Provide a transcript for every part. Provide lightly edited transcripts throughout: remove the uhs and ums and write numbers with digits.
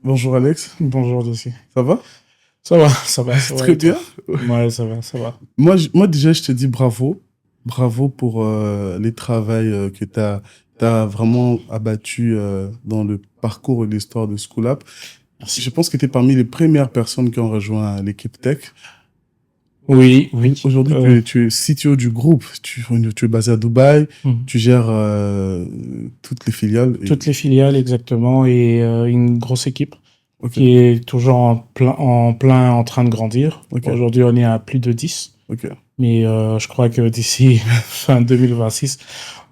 Bonjour Alex, Bonjour Lucie. ça va? Ça va Très et toi? bien. Ouais, ça va. Moi déjà, je te dis bravo. Bravo pour les travails que tu as vraiment abattu dans le parcours et l'histoire de School App. Je Merci. pense que tu es parmi les premières personnes qui ont rejoint l'équipe Tech. Oui, oui. Aujourd'hui, tu es CTO du groupe. Tu es basé à Dubaï. Mhm. Tu gères toutes les filiales. Toutes les filiales exactement et une grosse équipe Ok, qui est toujours en train de grandir. ok, Aujourd'hui, on est à plus de 10, ok, mais je crois que d'ici fin 2026,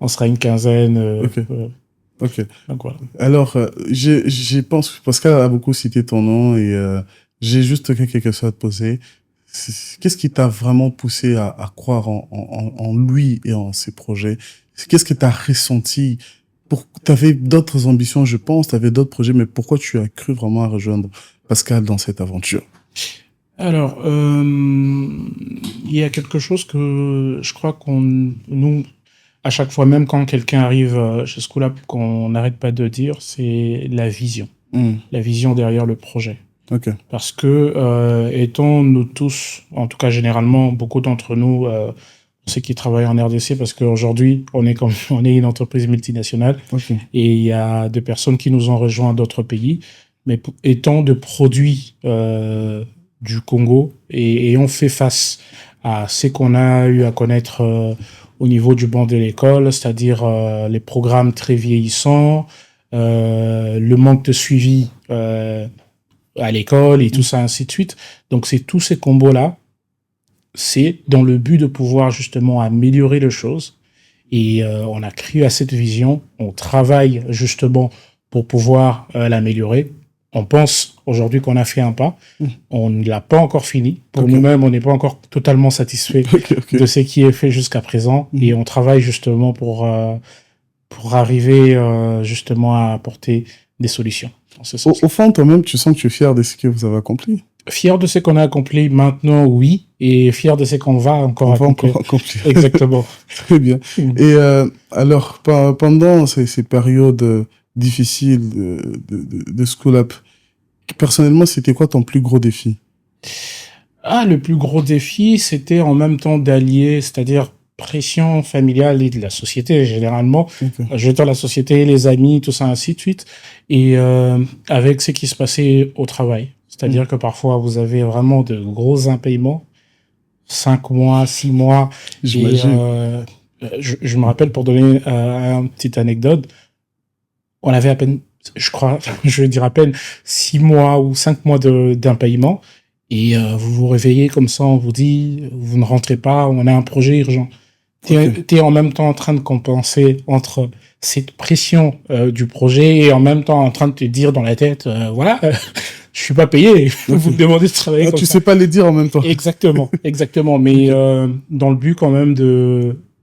on sera une quinzaine. ok, ok. Donc voilà. Alors, je pense, Pascal a beaucoup cité ton nom et j'ai juste quelques questions à te poser. Qu'est-ce qui t'a vraiment poussé à croire en lui et en ses projets? Qu'est-ce que tu as ressenti? Tu avais d'autres ambitions, je pense, tu avais d'autres projets, mais pourquoi tu as cru vraiment à rejoindre Pascal dans cette aventure? Alors, il y a quelque chose que je crois nous, à chaque fois, même quand quelqu'un arrive chez Schoolab, qu'on n'arrête pas de dire, c'est Hmm, la vision derrière le projet. ok, Parce que, étant nous tous, en tout cas généralement, beaucoup d'entre nous, ceux qui travaillent en RDC, parce qu'aujourd'hui, on est une entreprise multinationale ok, et il y a des personnes qui nous ont rejoints d'autres pays, mais étant de produits du Congo et on fait face à ce qu'on a eu à connaître au niveau du banc de l'école, c'est-à-dire les programmes très vieillissants, le manque de suivi à l'école et tout ça, ainsi de suite. Donc, c'est tous ces combos-là, c'est dans le but de pouvoir justement améliorer les choses. Et on a cru à cette vision, on travaille justement pour pouvoir l'améliorer. On pense aujourd'hui qu'on a fait un pas, hmm, on ne l'a pas encore fini. Pour ok, nous-mêmes, on n'est pas encore totalement satisfait ok, ok. de ce qui est fait jusqu'à présent. Hmm. Et on travaille justement pour arriver justement à apporter des solutions dans ce sens. Au fond, toi-même, tu sens que tu es fier de ce que vous avez accompli. Fier de ce qu'on a accompli maintenant, oui, et fier de ce qu'on va encore On va accomplir. encore accomplir. Exactement. Très bien. Mm. Et alors, pendant ces périodes difficiles de School Up, personnellement, c'était quoi ton plus gros défi? Ah, le plus gros défi, c'était en même temps d'allier, c'est-à-dire pression familiale et de la société, généralement. Ok. Je veux dire, la société, les amis, tout ça, ainsi de suite. Et avec ce qui se passait au travail. C'est-à-dire Mm. que parfois, vous avez vraiment de gros impaiements, 5 mois, 6 mois. Et J'imagine. je me rappelle, pour donner une petite anecdote, on avait à peine, je crois, je vais dire à peine 6 mois ou 5 mois d'impayement. Et vous vous réveillez comme ça, on vous dit, vous ne rentrez pas, on a un projet urgent. Ok. T'es en même temps en train de compenser entre cette pression du projet et en même temps en train de te dire dans la tête, voilà, je suis pas payé, Ok. vous me demandez de travailler Ah, comme tu ça. sais pas les dire en même temps. Exactement, exactement. Mais Ok. dans le but quand même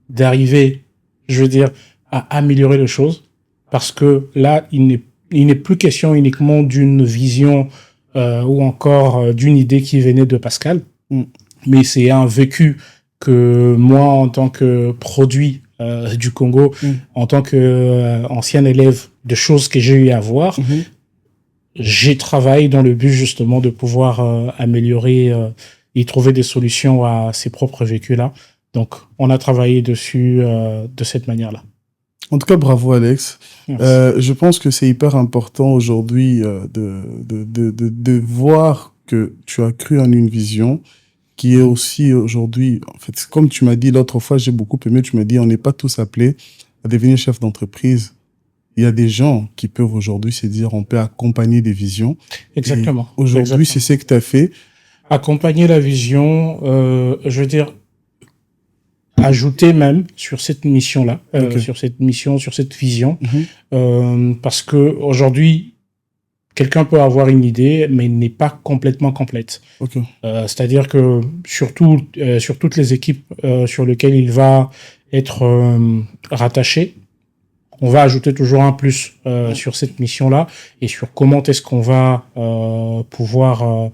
d'arriver, je veux dire, à améliorer les choses, parce que là, il n'est plus question uniquement d'une vision ou encore d'une idée qui venait de Pascal, Mm. mais c'est un vécu que moi, en tant que produit du Congo, Mm. en tant que ancien élève de choses que j'ai eu à voir, Mhm. j'ai travaillé dans le but justement de pouvoir améliorer et trouver des solutions à ces propres vécus-là. Donc, on a travaillé dessus de cette manière-là. En tout cas, bravo Alex. Merci. Je pense que c'est hyper important aujourd'hui de voir que tu as cru en une vision qui est aussi aujourd'hui, en fait, comme tu m'as dit l'autre fois, j'ai beaucoup aimé, tu m'as dit, on n'est pas tous appelés à devenir chef d'entreprise. Il y a des gens qui peuvent aujourd'hui se dire, on peut accompagner des visions. Et Exactement. aujourd'hui, c'est Exactement. ce que tu as fait. Accompagner la vision, je veux dire, ajouter même sur cette mission-là, Ok. sur cette mission, sur cette vision, Mhm. parce que aujourd'hui, quelqu'un peut avoir une idée, mais n'est pas complètement complète. Ok. C'est-à-dire que surtout sur toutes les équipes sur lesquelles il va être rattaché, on va ajouter toujours un plus sur cette mission-là et sur comment est-ce qu'on va pouvoir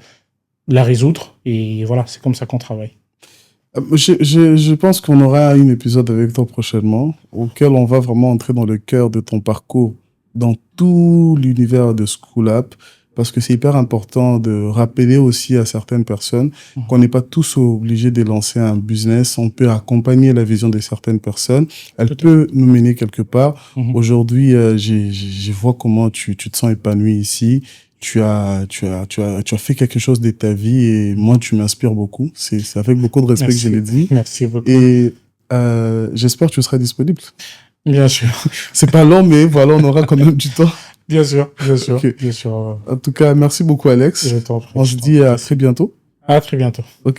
la résoudre. Et voilà, c'est comme ça qu'on travaille. Je pense qu'on aura un épisode avec toi prochainement, auquel on va vraiment entrer dans le cœur de ton parcours, dans tout l'univers de School App. parce que c'est hyper important de rappeler aussi à certaines personnes qu'on n'est pas tous obligés de lancer un business. On peut accompagner la vision de certaines personnes. Elle peut nous mener quelque part. Aujourd'hui, je vois comment tu te sens épanoui ici. Tu as fait quelque chose de ta vie et moi, tu m'inspires beaucoup. C'est avec beaucoup de respect que je l'ai dit. Merci beaucoup. Et j'espère que tu seras disponible. Bien sûr. C'est pas long, mais voilà, on aura quand même du temps. Bien sûr, bien sûr, Okay. bien sûr. En tout cas, merci beaucoup, Alex. Je t'en prie. On se dit à très bientôt. À très bientôt. Ok.